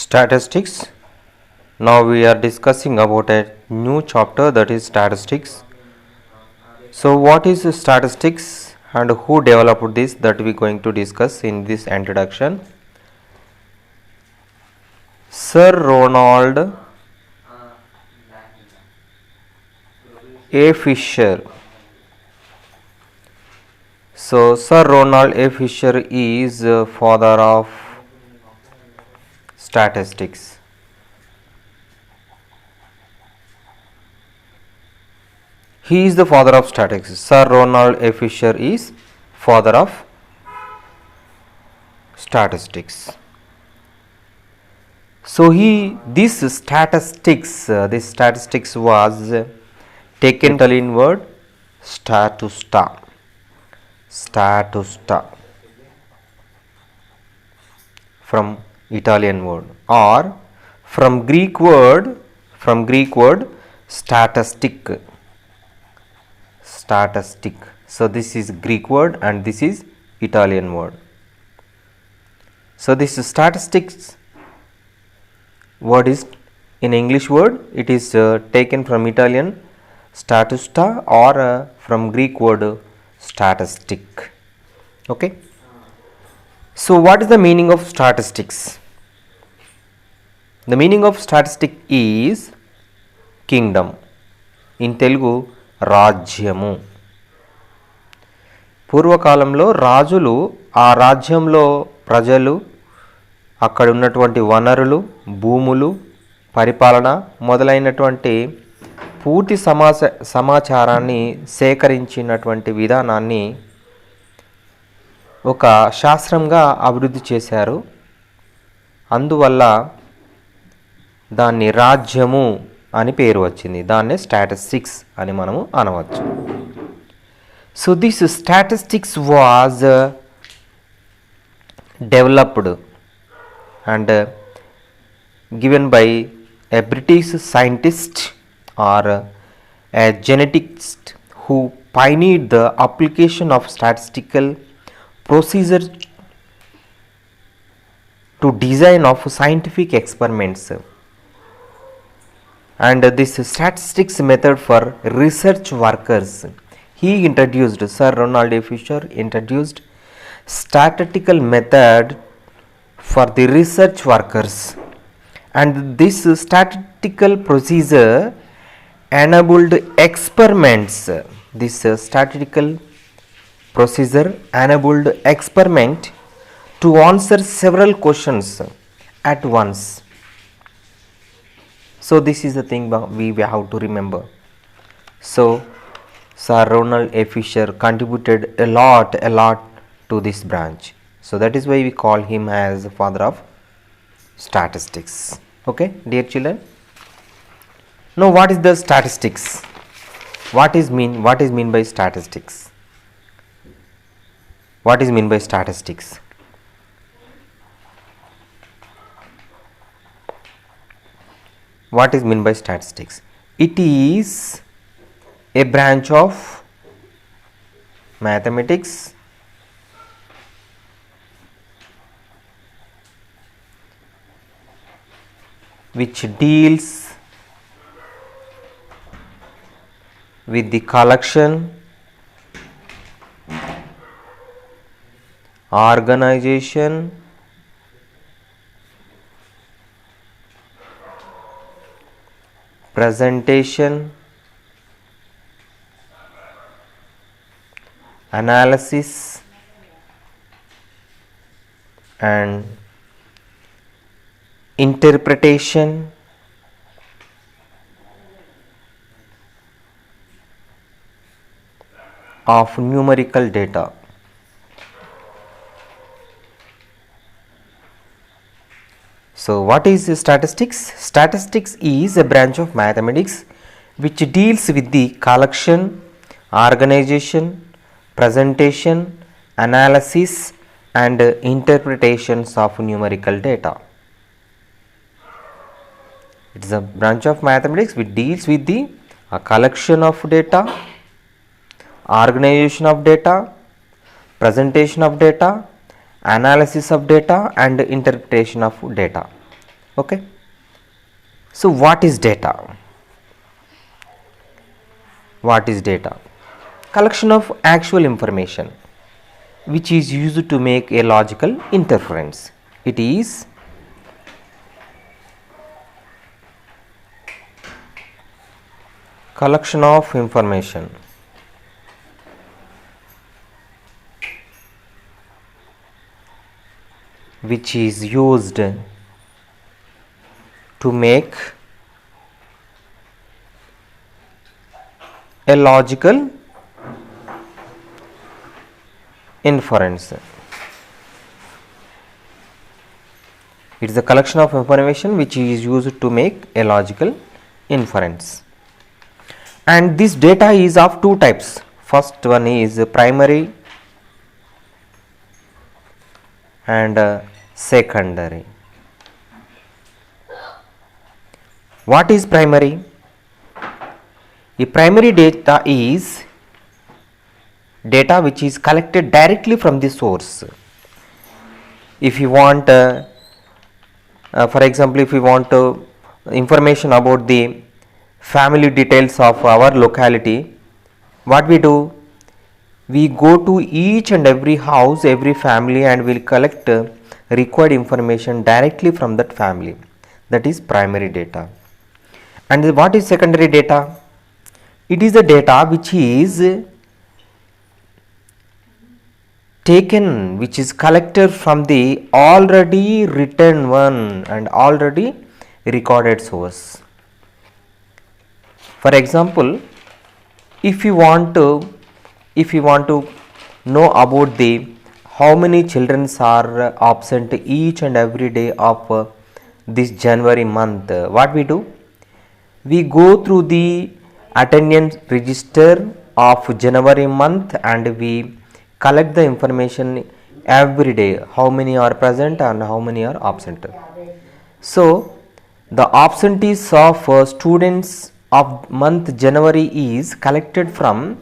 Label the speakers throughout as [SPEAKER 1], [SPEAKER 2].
[SPEAKER 1] Statistics. Now we are discussing about a new chapter, that is statistics. So what is statistics and who developed this, that we are going to discuss in this introduction. Sir Ronald A. Fisher. So Sir Ronald A. Fisher is father of statistics. He is the father of statistics. Sir Ronald A. Fisher is father of statistics. So this statistics was taken Italian word statusta from Italian word, or from Greek word statistic. So this is Greek word and this is Italian word. So this statistics word is in English word, it is taken from Italian statusta or from Greek word statistic. Okay. So what is the meaning of statistics? The meaning of statistic is kingdom. In Telugu, రాజ్యము. పూర్వకాలంలో రాజులు ఆ రాజ్యంలో ప్రజలు, అక్కడ ఉన్నటువంటి వనరులు, భూములు, పరిపాలన మొదలైనటువంటి పూర్తి సమాచారాన్ని సేకరించినటువంటి విధానాన్ని ఒక శాస్త్రంగా అభివృద్ధి చేశారు. అందువల్ల దాన్ని రాజ్యము అని పేరు వచ్చింది. దాన్నే స్టాటిస్టిక్స్ అని మనము అనవచ్చు. So this statistics was developed and given by a British scientist or a geneticist who pioneered the application of statistical procedure to design of scientific experiments. And this statistics method for research workers, he introduced, Sir Ronald A. Fisher introduced statistical method for the research workers, and this statistical procedure enabled experiments. This statistical procedure enabled experiment to answer several questions at once. So this is the thing we have to remember. So Sir Ronald A. Fisher contributed a lot to this branch. So that is why we call him as the father of statistics. Okay, dear children. Now what is the statistics? What is mean by statistics? What is mean by statistics? What is meant by statistics? It is a branch of mathematics which deals with the collection, organization, presentation, analysis, and interpretation of numerical data. So what is statistics? Statistics is a branch of mathematics which deals with the collection, organization, presentation, analysis, and interpretations of numerical data. It is a branch of mathematics which deals with the collection of data, organization of data, presentation of data, analysis of data, and interpretation of data. Okay. So what is data? What is data? Collection of actual information which is used to make a logical inference. It is collection of information which is used to make a logical inference. It is a collection of information which is used to make a logical inference. And this data is of two types. First one is primary and secondary. What is primary? The primary data is data which is collected directly from the source. If you want, for example, if you want information about the family details of our locality, what we do? We go to each and every house, every family, and will collect required information directly from that family. That is primary data. And what is secondary data? It is the data which is taken, which is collected from the already written one and already recorded source. For example, if you want to know about the how many children are absent each and every day of this January month, what we do? We go through the attendance register of January month and we collect the information every day, how many are present and how many are absent. So the absentees of students of month January is collected from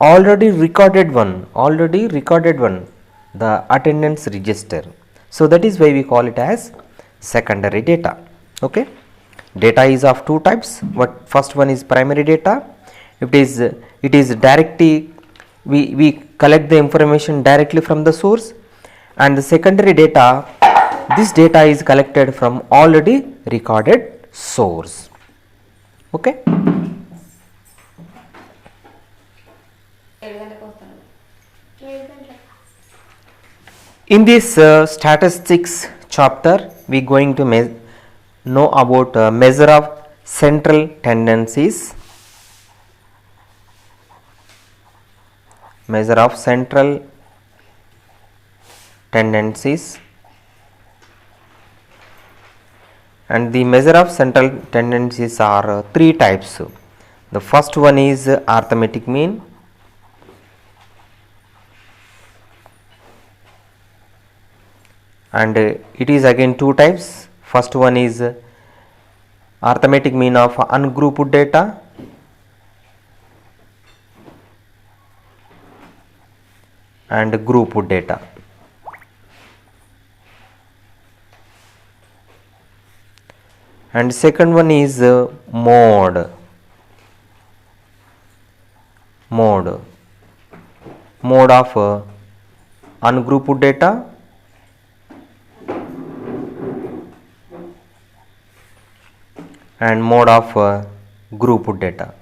[SPEAKER 1] already recorded one, the attendance register. So that is why we call it as secondary data. Okay. Data is of two types. What first one is primary data. It is directly we collect the information directly from the source, and the secondary data, this data is collected from already recorded source. Okay. In this statistics chapter, we are going to know about measure of central tendencies, and the measure of central tendencies are three types. The first one is arithmetic mean, and it is again two types. First one is arithmetic mean of ungrouped data, and grouped data. And second one is mode of ungrouped data and mode of grouped data.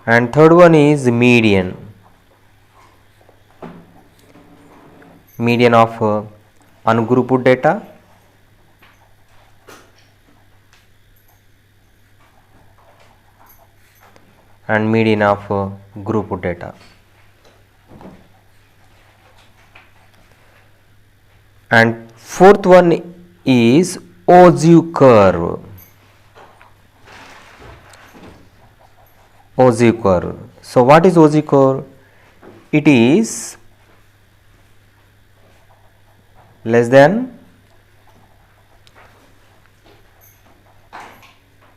[SPEAKER 1] And third one is median of ungrouped data and median of grouped data. And fourth one is Ogive curve. So what is Ogive curve? It is less than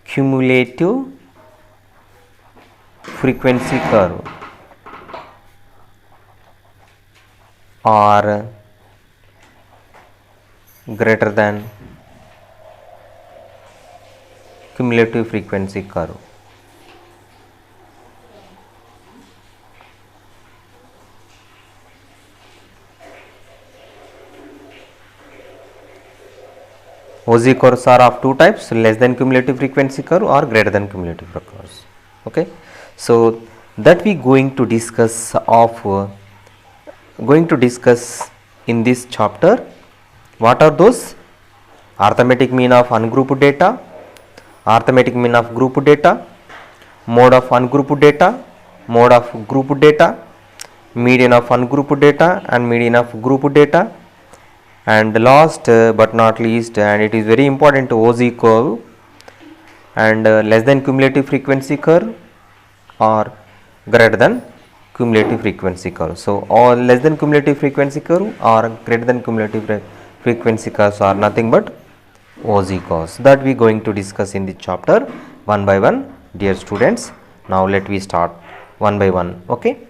[SPEAKER 1] cumulative frequency curve or greater than cumulative frequency curve. OZ curves are of two types, less than cumulative frequency curve or greater than cumulative curves. Okay, so that we going to discuss in this chapter. What are those? Arithmetic mean of ungrouped data, arithmetic mean of grouped data, mode of ungrouped data, mode of grouped data, median of ungrouped data and median of grouped data, and last but not least, and it is very important, OZ curve and less than cumulative frequency curve or greater than cumulative frequency curve. So, all less than cumulative frequency curve or greater than cumulative frequency curves are nothing but OZ curves. That we going to discuss in the chapter one by one, dear students. Now let we start one by one. Okay.